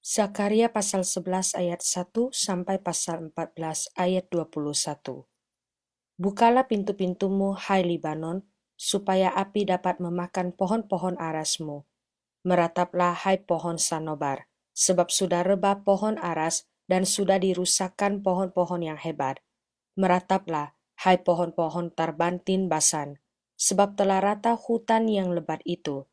Zakaria pasal 11 ayat 1 sampai pasal 14 ayat 21. Bukalah pintu-pintumu, hai Libanon, supaya api dapat memakan pohon-pohon arasmu. Merataplah, hai pohon sanobar, sebab sudah rebah pohon aras dan sudah dirusakkan pohon-pohon yang hebat. Merataplah, hai pohon-pohon tarbantin Basan, sebab telah rata hutan yang lebat itu.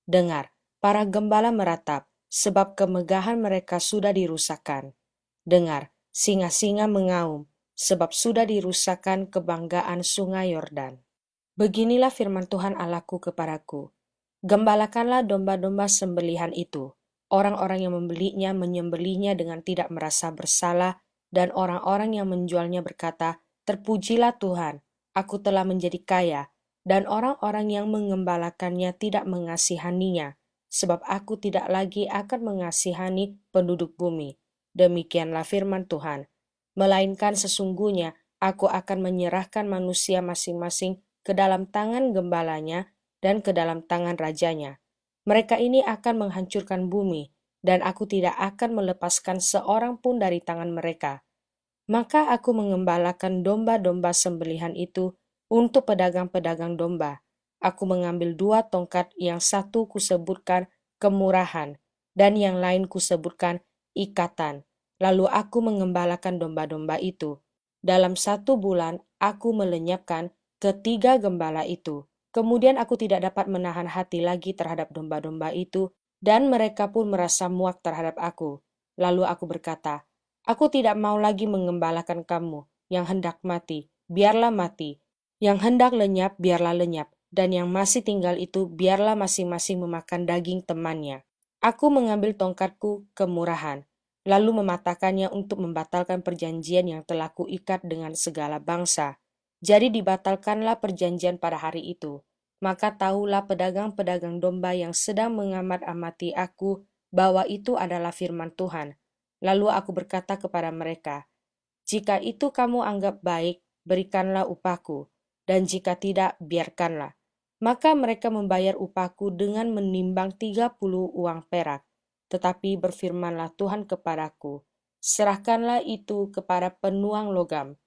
Dengar, para gembala meratap, sebab kemegahan mereka sudah dirusakkan. Dengar, singa-singa mengaum, sebab sudah dirusakkan kebanggaan sungai Yordan. Beginilah firman Tuhan Allahku kepadaku. Gembalakanlah domba-domba sembelihan itu. Orang-orang yang membelinya menyembelihnya dengan tidak merasa bersalah, dan orang-orang yang menjualnya berkata, "Terpujilah Tuhan, aku telah menjadi kaya," dan orang-orang yang mengembalakannya tidak mengasihaninya, sebab aku tidak lagi akan mengasihani penduduk bumi. Demikianlah firman Tuhan. Melainkan sesungguhnya aku akan menyerahkan manusia masing-masing ke dalam tangan gembalanya dan ke dalam tangan rajanya. Mereka ini akan menghancurkan bumi, dan aku tidak akan melepaskan seorang pun dari tangan mereka. Maka aku mengembalakan domba-domba sembelihan itu untuk pedagang-pedagang domba. Aku mengambil 2 tongkat, yang satu kusebutkan kemurahan, dan yang lain kusebutkan ikatan. Lalu aku mengembalakan domba-domba itu. Dalam 1 bulan aku melenyapkan ketiga gembala itu. Kemudian aku tidak dapat menahan hati lagi terhadap domba-domba itu, dan mereka pun merasa muak terhadap aku. Lalu aku berkata, "Aku tidak mau lagi mengembalakan kamu. Yang hendak mati, biarlah mati. Yang hendak lenyap, biarlah lenyap. Dan yang masih tinggal itu, biarlah masing-masing memakan daging temannya." Aku mengambil tongkatku kemurahan, lalu mematahkannya untuk membatalkan perjanjian yang telah kuikat dengan segala bangsa. Jadi dibatalkanlah perjanjian pada hari itu. Maka tahulah pedagang-pedagang domba yang sedang mengamat-amati aku bahwa itu adalah firman Tuhan. Lalu aku berkata kepada mereka, "Jika itu kamu anggap baik, berikanlah upahku, dan jika tidak, biarkanlah." Maka mereka membayar upahku dengan menimbang 30 uang perak. Tetapi berfirmanlah Tuhan kepadaku, "Serahkanlah itu kepada penuang logam,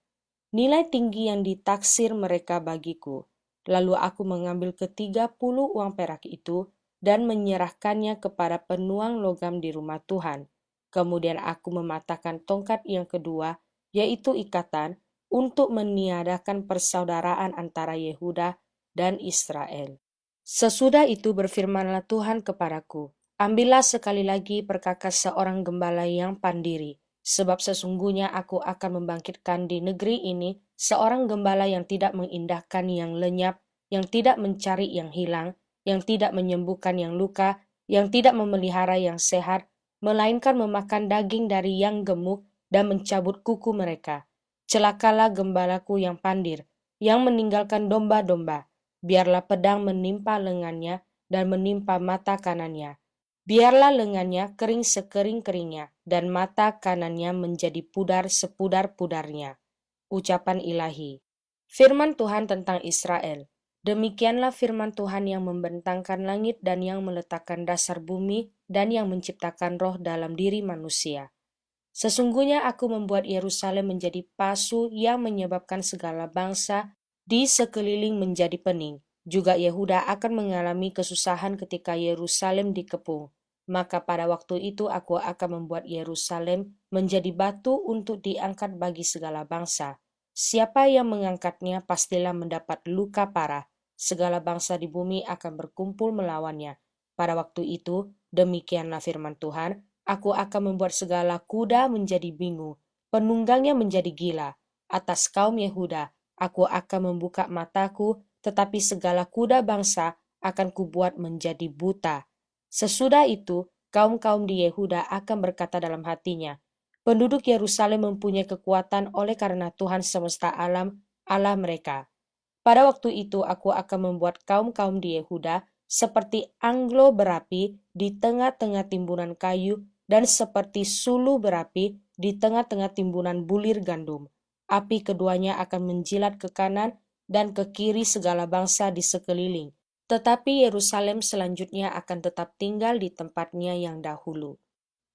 nilai tinggi yang ditaksir mereka bagiku." Lalu aku mengambil ke-30 uang perak itu dan menyerahkannya kepada penuang logam di rumah Tuhan. Kemudian aku mematahkan tongkat yang kedua, yaitu ikatan, untuk meniadakan persaudaraan antara Yehuda dan Israel. Sesudah itu berfirmanlah Tuhan kepadaku, "Ambillah sekali lagi perkakas seorang gembala yang pandiri, sebab sesungguhnya aku akan membangkitkan di negeri ini seorang gembala yang tidak mengindahkan yang lenyap, yang tidak mencari yang hilang, yang tidak menyembuhkan yang luka, yang tidak memelihara yang sehat, melainkan memakan daging dari yang gemuk dan mencabut kuku mereka. Celakalah gembalaku yang pandir, yang meninggalkan domba-domba. Biarlah pedang menimpa lengannya dan menimpa mata kanannya. Biarlah lengannya kering sekering-keringnya, dan mata kanannya menjadi pudar sepudar-pudarnya." Ucapan ilahi. Firman Tuhan tentang Israel. Demikianlah firman Tuhan yang membentangkan langit dan yang meletakkan dasar bumi dan yang menciptakan roh dalam diri manusia. "Sesungguhnya aku membuat Yerusalem menjadi pasu yang menyebabkan segala bangsa di sekeliling menjadi pening. Juga Yehuda akan mengalami kesusahan ketika Yerusalem dikepung. Maka pada waktu itu aku akan membuat Yerusalem menjadi batu untuk diangkat bagi segala bangsa. Siapa yang mengangkatnya pastilah mendapat luka parah. Segala bangsa di bumi akan berkumpul melawannya. Pada waktu itu, demikianlah firman Tuhan, aku akan membuat segala kuda menjadi bingung, penunggangnya menjadi gila. Atas kaum Yehuda, aku akan membuka mataku, tetapi segala kuda bangsa akan kubuat menjadi buta. Sesudah itu, kaum-kaum di Yehuda akan berkata dalam hatinya, penduduk Yerusalem mempunyai kekuatan oleh karena Tuhan semesta alam, Allah mereka. Pada waktu itu aku akan membuat kaum-kaum di Yehuda seperti anglo berapi di tengah-tengah timbunan kayu dan seperti sulu berapi di tengah-tengah timbunan bulir gandum. Api keduanya akan menjilat ke kanan dan ke kiri segala bangsa di sekeliling. Tetapi Yerusalem selanjutnya akan tetap tinggal di tempatnya yang dahulu.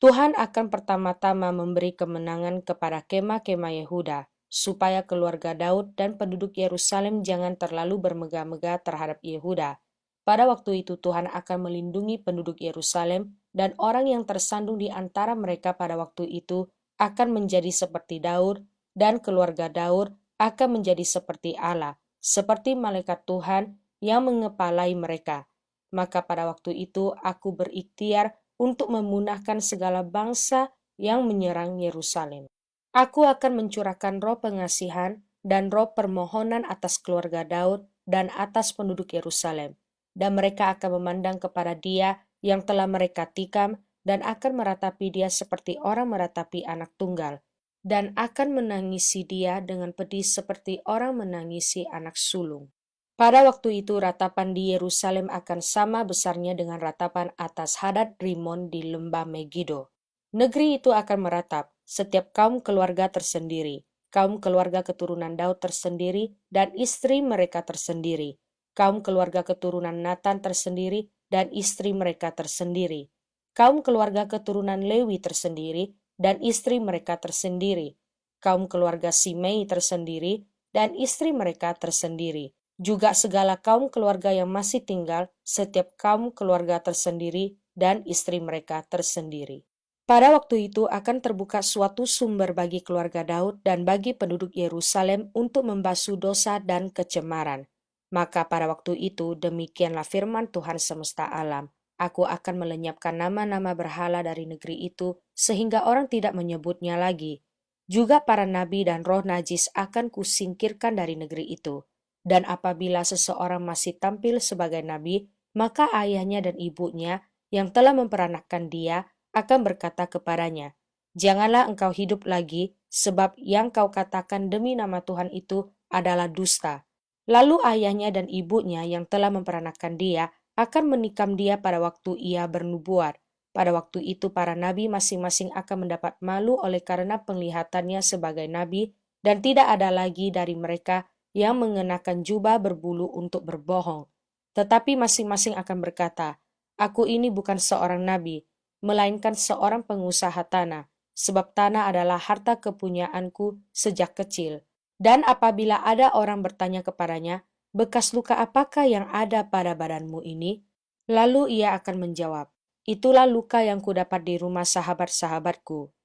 Tuhan akan pertama-tama memberi kemenangan kepada kemah-kemah Yehuda, supaya keluarga Daud dan penduduk Yerusalem jangan terlalu bermegah-megah terhadap Yehuda. Pada waktu itu Tuhan akan melindungi penduduk Yerusalem, dan orang yang tersandung di antara mereka pada waktu itu akan menjadi seperti Daud, dan keluarga Daud akan menjadi seperti Allah, seperti malaikat Tuhan yang mengepalai mereka. Maka pada waktu itu aku berikhtiar untuk memunahkan segala bangsa yang menyerang Yerusalem. Aku akan mencurahkan roh pengasihan dan roh permohonan atas keluarga Daud dan atas penduduk Yerusalem, dan mereka akan memandang kepada Dia yang telah mereka tikam dan akan meratapi Dia seperti orang meratapi anak tunggal, dan akan menangisi Dia dengan pedih seperti orang menangisi anak sulung. Pada waktu itu ratapan di Yerusalem akan sama besarnya dengan ratapan atas Hadad Rimon di lembah Megido. Negeri itu akan meratap, setiap kaum keluarga tersendiri, kaum keluarga keturunan Daud tersendiri, dan istri mereka tersendiri, kaum keluarga keturunan Natan tersendiri, dan istri mereka tersendiri, kaum keluarga keturunan Lewi tersendiri, dan istri mereka tersendiri, kaum keluarga Simei tersendiri, dan istri mereka tersendiri, juga segala kaum keluarga yang masih tinggal, setiap kaum keluarga tersendiri dan istri mereka tersendiri. Pada waktu itu akan terbuka suatu sumber bagi keluarga Daud dan bagi penduduk Yerusalem untuk membasuh dosa dan kecemaran. Maka pada waktu itu demikianlah firman Tuhan semesta alam. Aku akan melenyapkan nama-nama berhala dari negeri itu sehingga orang tidak menyebutnya lagi. Juga para nabi dan roh najis akan kusingkirkan dari negeri itu. Dan apabila seseorang masih tampil sebagai nabi, maka ayahnya dan ibunya yang telah memperanakkan dia akan berkata kepadanya, "Janganlah engkau hidup lagi, sebab yang kau katakan demi nama Tuhan itu adalah dusta." Lalu ayahnya dan ibunya yang telah memperanakkan dia akan menikam dia pada waktu ia bernubuat. Pada waktu itu para nabi masing-masing akan mendapat malu oleh karena penglihatannya sebagai nabi, dan tidak ada lagi dari mereka yang mengenakan jubah berbulu untuk berbohong. Tetapi masing-masing akan berkata, "Aku ini bukan seorang nabi, melainkan seorang pengusaha tanah, sebab tanah adalah harta kepunyaanku sejak kecil." Dan apabila ada orang bertanya kepadanya, "Bekas luka apakah yang ada pada badanmu ini?" Lalu ia akan menjawab, "Itulah luka yang kudapat di rumah sahabat-sahabatku.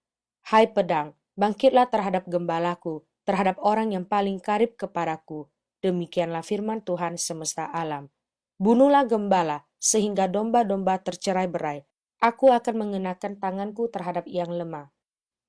Hai pedang, bangkitlah terhadap gembalaku, terhadap orang yang paling karib kepadaku." Demikianlah firman Tuhan semesta alam. "Bunuhlah gembala, sehingga domba-domba tercerai-berai. Aku akan mengenakan tanganku terhadap yang lemah."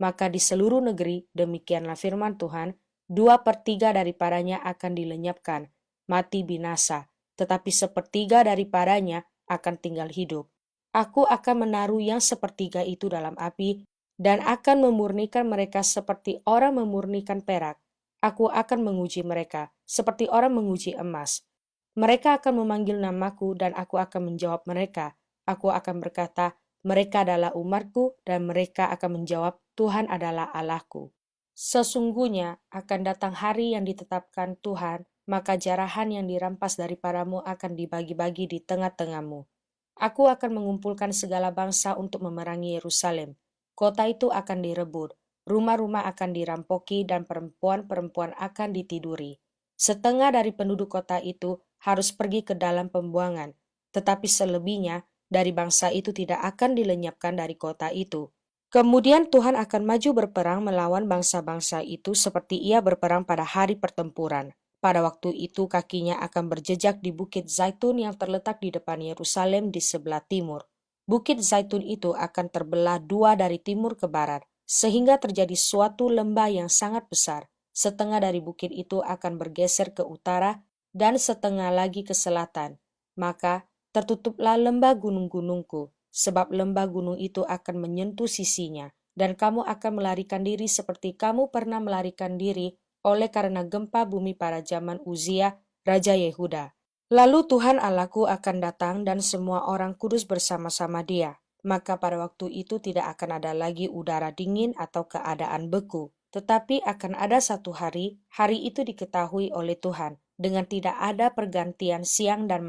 Maka di seluruh negeri, demikianlah firman Tuhan, 2/3 daripadanya akan dilenyapkan, mati binasa, tetapi 1/3 daripadanya akan tinggal hidup. Aku akan menaruh yang 1/3 itu dalam api, dan akan memurnikan mereka seperti orang memurnikan perak. Aku akan menguji mereka, seperti orang menguji emas. Mereka akan memanggil namaku, dan aku akan menjawab mereka. Aku akan berkata, mereka adalah umatku, dan mereka akan menjawab, Tuhan adalah Allahku. Sesungguhnya akan datang hari yang ditetapkan Tuhan, maka jarahan yang dirampas daripadamu akan dibagi-bagi di tengah-tengahmu. Aku akan mengumpulkan segala bangsa untuk memerangi Yerusalem. Kota itu akan direbut, rumah-rumah akan dirampoki, dan perempuan-perempuan akan ditiduri. Setengah dari penduduk kota itu harus pergi ke dalam pembuangan, tetapi selebihnya dari bangsa itu tidak akan dilenyapkan dari kota itu. Kemudian Tuhan akan maju berperang melawan bangsa-bangsa itu seperti ia berperang pada hari pertempuran. Pada waktu itu kakinya akan berjejak di Bukit Zaitun yang terletak di depan Yerusalem di sebelah timur. Bukit Zaitun itu akan terbelah dua dari timur ke barat, sehingga terjadi suatu lembah yang sangat besar. Setengah dari bukit itu akan bergeser ke utara dan setengah lagi ke selatan. Maka tertutuplah lembah gunung-gunungku, sebab lembah gunung itu akan menyentuh sisinya, dan kamu akan melarikan diri seperti kamu pernah melarikan diri oleh karena gempa bumi pada zaman Uzia, Raja Yehuda. Lalu Tuhan Allahku akan datang dan semua orang kudus bersama-sama dia. Maka pada waktu itu tidak akan ada lagi udara dingin atau keadaan beku. Tetapi akan ada satu hari itu diketahui oleh Tuhan, dengan tidak ada pergantian siang dan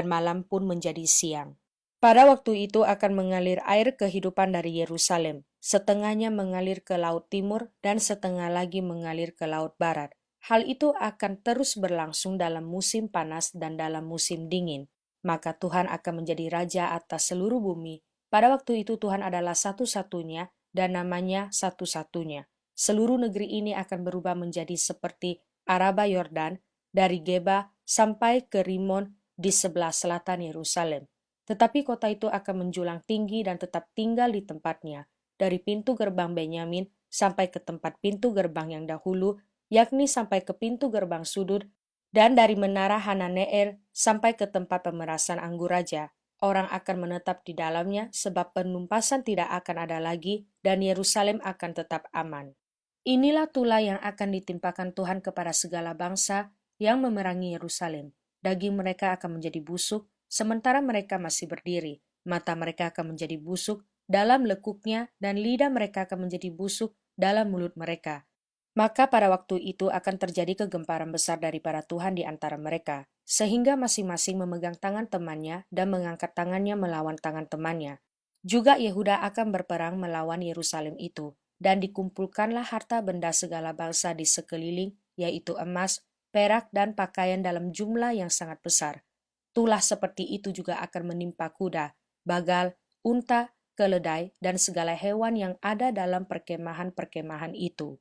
malam pun menjadi siang. Pada waktu itu akan mengalir air kehidupan dari Yerusalem, setengahnya mengalir ke laut timur dan setengah lagi mengalir ke laut barat. Hal itu akan terus berlangsung dalam musim panas dan dalam musim dingin. Maka Tuhan akan menjadi raja atas seluruh bumi. Pada waktu itu Tuhan adalah satu-satunya dan namanya satu-satunya. Seluruh negeri ini akan berubah menjadi seperti Araba Yordan, dari Geba sampai ke Rimon di sebelah selatan Yerusalem. Tetapi kota itu akan menjulang tinggi dan tetap tinggal di tempatnya, dari pintu gerbang Benyamin sampai ke tempat pintu gerbang yang dahulu, yakni sampai ke pintu gerbang sudut, dan dari menara Hananeel sampai ke tempat pemerasan anggur raja. Orang akan menetap di dalamnya sebab penumpasan tidak akan ada lagi dan Yerusalem akan tetap aman. Inilah tulah yang akan ditimpakan Tuhan kepada segala bangsa yang memerangi Yerusalem. Daging mereka akan menjadi busuk, sementara mereka masih berdiri. Mata mereka akan menjadi busuk dalam lekuknya, dan lidah mereka akan menjadi busuk dalam mulut mereka. Maka pada waktu itu akan terjadi kegemparan besar daripada Tuhan di antara mereka, sehingga masing-masing memegang tangan temannya dan mengangkat tangannya melawan tangan temannya. Juga Yehuda akan berperang melawan Yerusalem itu, dan dikumpulkanlah harta benda segala bangsa di sekeliling, yaitu emas, perak, dan pakaian dalam jumlah yang sangat besar. Tulah seperti itu juga akan menimpa kuda, bagal, unta, keledai, dan segala hewan yang ada dalam perkemahan-perkemahan itu.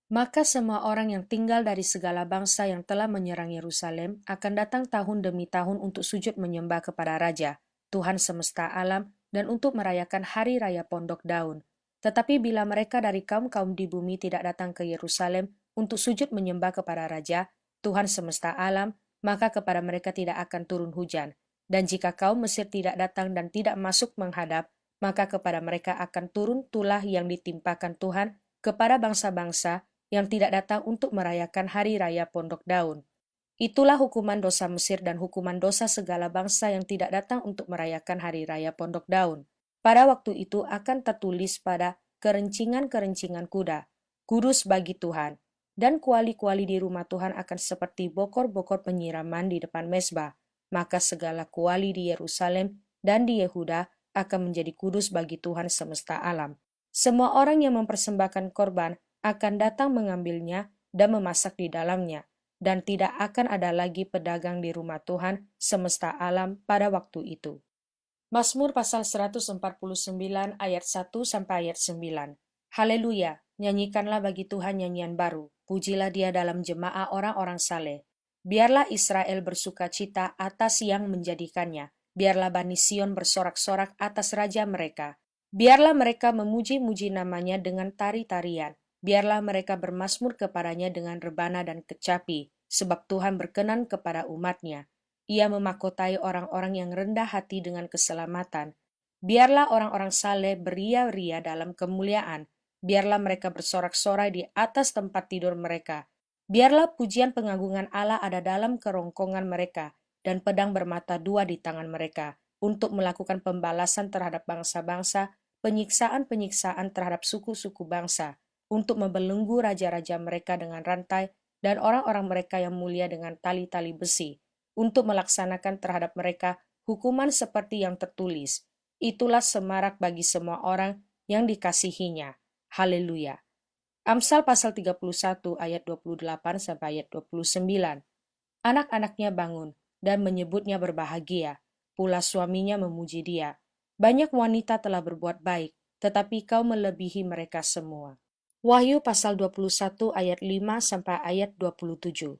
Maka semua orang yang tinggal dari segala bangsa yang telah menyerang Yerusalem akan datang tahun demi tahun untuk sujud menyembah kepada Raja, Tuhan semesta alam, dan untuk merayakan hari raya Pondok Daun. Tetapi bila mereka dari kaum-kaum di bumi tidak datang ke Yerusalem untuk sujud menyembah kepada Raja, Tuhan semesta alam, maka kepada mereka tidak akan turun hujan. Dan jika kaum Mesir tidak datang dan tidak masuk menghadap, maka kepada mereka akan turun tulah yang ditimpakan Tuhan kepada bangsa-bangsa yang tidak datang untuk merayakan hari raya Pondok Daun. Itulah hukuman dosa Mesir dan hukuman dosa segala bangsa yang tidak datang untuk merayakan hari raya Pondok Daun. Pada waktu itu akan tertulis pada kerencingan-kerencingan kuda, kudus bagi Tuhan, dan kuali-kuali di rumah Tuhan akan seperti bokor-bokor penyiraman di depan mezbah. Maka segala kuali di Yerusalem dan di Yehuda akan menjadi kudus bagi Tuhan semesta alam. Semua orang yang mempersembahkan korban akan datang mengambilnya dan memasak di dalamnya, dan tidak akan ada lagi pedagang di rumah Tuhan semesta alam pada waktu itu. Mazmur pasal 149 ayat 1 sampai ayat 9. Haleluya, nyanyikanlah bagi Tuhan nyanyian baru, pujilah Dia dalam jemaah orang-orang saleh. Biarlah Israel bersuka cita atas yang menjadikannya, biarlah Bani Sion bersorak-sorak atas raja mereka. Biarlah mereka memuji-muji namanya dengan tari-tarian. Biarlah mereka bermazmur kepadanya dengan rebana dan kecapi, sebab Tuhan berkenan kepada umatnya. Ia memahkotai orang-orang yang rendah hati dengan keselamatan. Biarlah orang-orang saleh beria-ria dalam kemuliaan. Biarlah mereka bersorak-sorai di atas tempat tidur mereka. Biarlah pujian pengagungan Allah ada dalam kerongkongan mereka, dan pedang bermata dua di tangan mereka, untuk melakukan pembalasan terhadap bangsa-bangsa, penyiksaan-penyiksaan terhadap suku-suku bangsa, untuk membelenggu raja-raja mereka dengan rantai dan orang-orang mereka yang mulia dengan tali-tali besi, untuk melaksanakan terhadap mereka hukuman seperti yang tertulis. Itulah semarak bagi semua orang yang dikasihinya. Haleluya. Amsal pasal 31 ayat 28 sampai ayat 29. Anak-anaknya bangun dan menyebutnya berbahagia, pula suaminya memuji dia. Banyak wanita telah berbuat baik, tetapi kau melebihi mereka semua. Wahyu pasal 21 ayat 5 sampai ayat 27.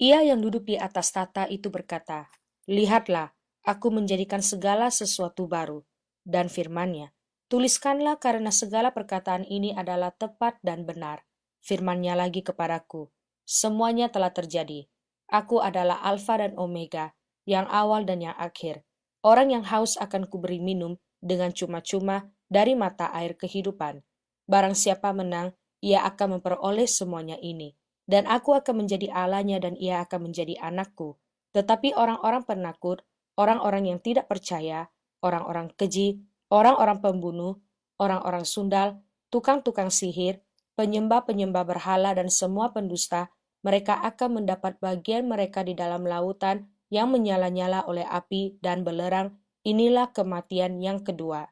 Ia yang duduk di atas tata itu berkata, "Lihatlah, aku menjadikan segala sesuatu baru." Dan firman-Nya, "Tuliskanlah karena segala perkataan ini adalah tepat dan benar." Firman-Nya lagi kepadaku, "Semuanya telah terjadi. Aku adalah Alfa dan Omega, yang awal dan yang akhir. Orang yang haus akan kuberi minum dengan cuma-cuma dari mata air kehidupan. Barang siapa menang, ia akan memperoleh semuanya ini. Dan aku akan menjadi Allahnya dan ia akan menjadi anakku. Tetapi orang-orang penakut, orang-orang yang tidak percaya, orang-orang keji, orang-orang pembunuh, orang-orang sundal, tukang-tukang sihir, penyembah-penyembah berhala dan semua pendusta, mereka akan mendapat bagian mereka di dalam lautan yang menyala-nyala oleh api dan belerang, inilah kematian yang kedua.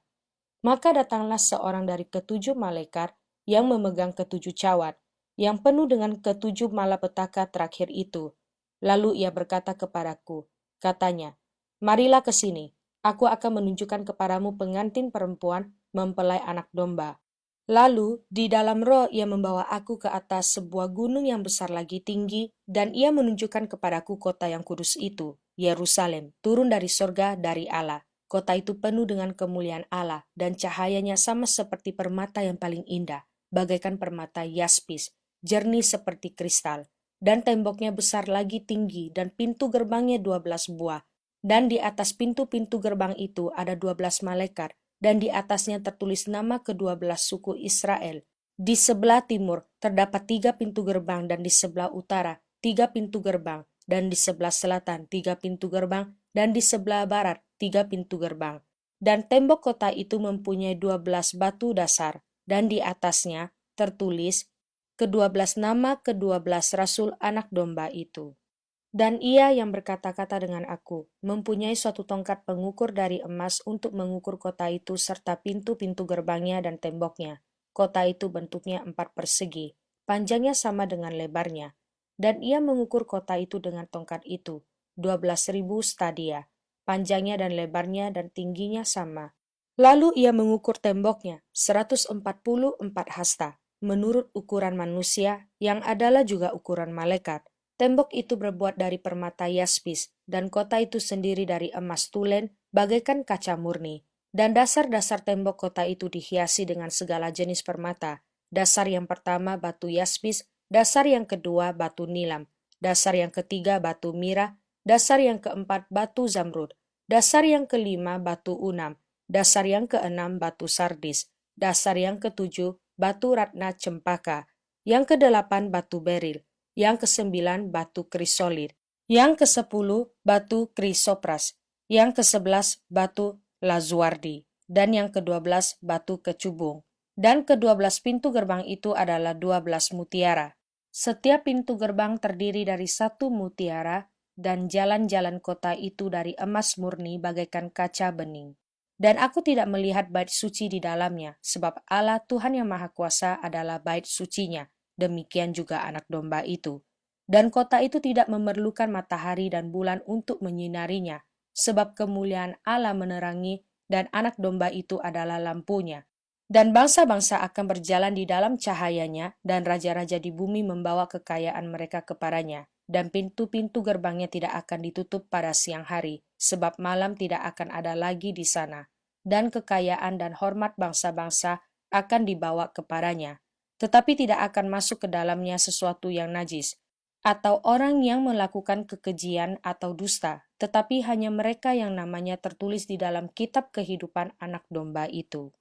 Maka datanglah seorang dari ketujuh malaikat yang memegang ketujuh cawat, yang penuh dengan ketujuh malapetaka terakhir itu. Lalu ia berkata kepadaku, katanya, marilah ke sini, aku akan menunjukkan kepadamu pengantin perempuan mempelai anak domba. Lalu di dalam roh ia membawa aku ke atas sebuah gunung yang besar lagi tinggi, dan ia menunjukkan kepadaku kota yang kudus itu, Yerusalem, turun dari sorga dari Allah. Kota itu penuh dengan kemuliaan Allah, dan cahayanya sama seperti permata yang paling indah, bagaikan permata yaspis, jernih seperti kristal. Dan temboknya besar lagi tinggi, dan pintu gerbangnya 12 buah. Dan di atas pintu-pintu gerbang itu ada 12 malaikat, dan di atasnya tertulis nama ke-12 suku Israel. Di sebelah timur terdapat 3 pintu gerbang, dan di sebelah utara 3 pintu gerbang, dan di sebelah selatan 3 pintu gerbang, dan di sebelah barat 3 pintu gerbang. Dan tembok kota itu mempunyai 12 batu dasar, dan di atasnya tertulis ke-12 nama ke-12 rasul anak domba itu. Dan ia yang berkata-kata dengan aku, mempunyai suatu tongkat pengukur dari emas untuk mengukur kota itu serta pintu-pintu gerbangnya dan temboknya. Kota itu bentuknya 4 persegi, panjangnya sama dengan lebarnya. Dan ia mengukur kota itu dengan tongkat itu, 12.000 stadia, panjangnya dan lebarnya dan tingginya sama. Lalu ia mengukur temboknya, 144 hasta, menurut ukuran manusia, yang adalah juga ukuran malaikat. Tembok itu berbuat dari permata yaspis, dan kota itu sendiri dari emas tulen, bagaikan kaca murni. Dan dasar-dasar tembok kota itu dihiasi dengan segala jenis permata. Dasar yang pertama batu yaspis, dasar yang kedua batu nilam, dasar yang ketiga batu mira, dasar yang keempat batu zamrud, dasar yang kelima batu unam, dasar yang keenam batu sardis, dasar yang ketujuh batu ratna cempaka, yang kedelapan batu beril, yang ke-9 batu krisolit, yang ke-10 batu krisopras, yang ke-11 batu lazuardi, dan yang ke-12 batu kecubung. Dan ke-12 pintu gerbang itu adalah 12 mutiara. Setiap pintu gerbang terdiri dari 1 mutiara, dan jalan-jalan kota itu dari emas murni bagaikan kaca bening. Dan aku tidak melihat bait suci di dalamnya, sebab Allah Tuhan yang Maha Kuasa adalah bait sucinya. Demikian juga anak domba itu. Dan kota itu tidak memerlukan matahari dan bulan untuk menyinarinya, sebab kemuliaan Allah menerangi dan anak domba itu adalah lampunya. Dan bangsa-bangsa akan berjalan di dalam cahayanya, dan raja-raja di bumi membawa kekayaan mereka kepadanya. Dan pintu-pintu gerbangnya tidak akan ditutup pada siang hari, sebab malam tidak akan ada lagi di sana. Dan kekayaan dan hormat bangsa-bangsa akan dibawa kepadanya. Tetapi tidak akan masuk ke dalamnya sesuatu yang najis, atau orang yang melakukan kekejian atau dusta, tetapi hanya mereka yang namanya tertulis di dalam kitab kehidupan anak domba itu.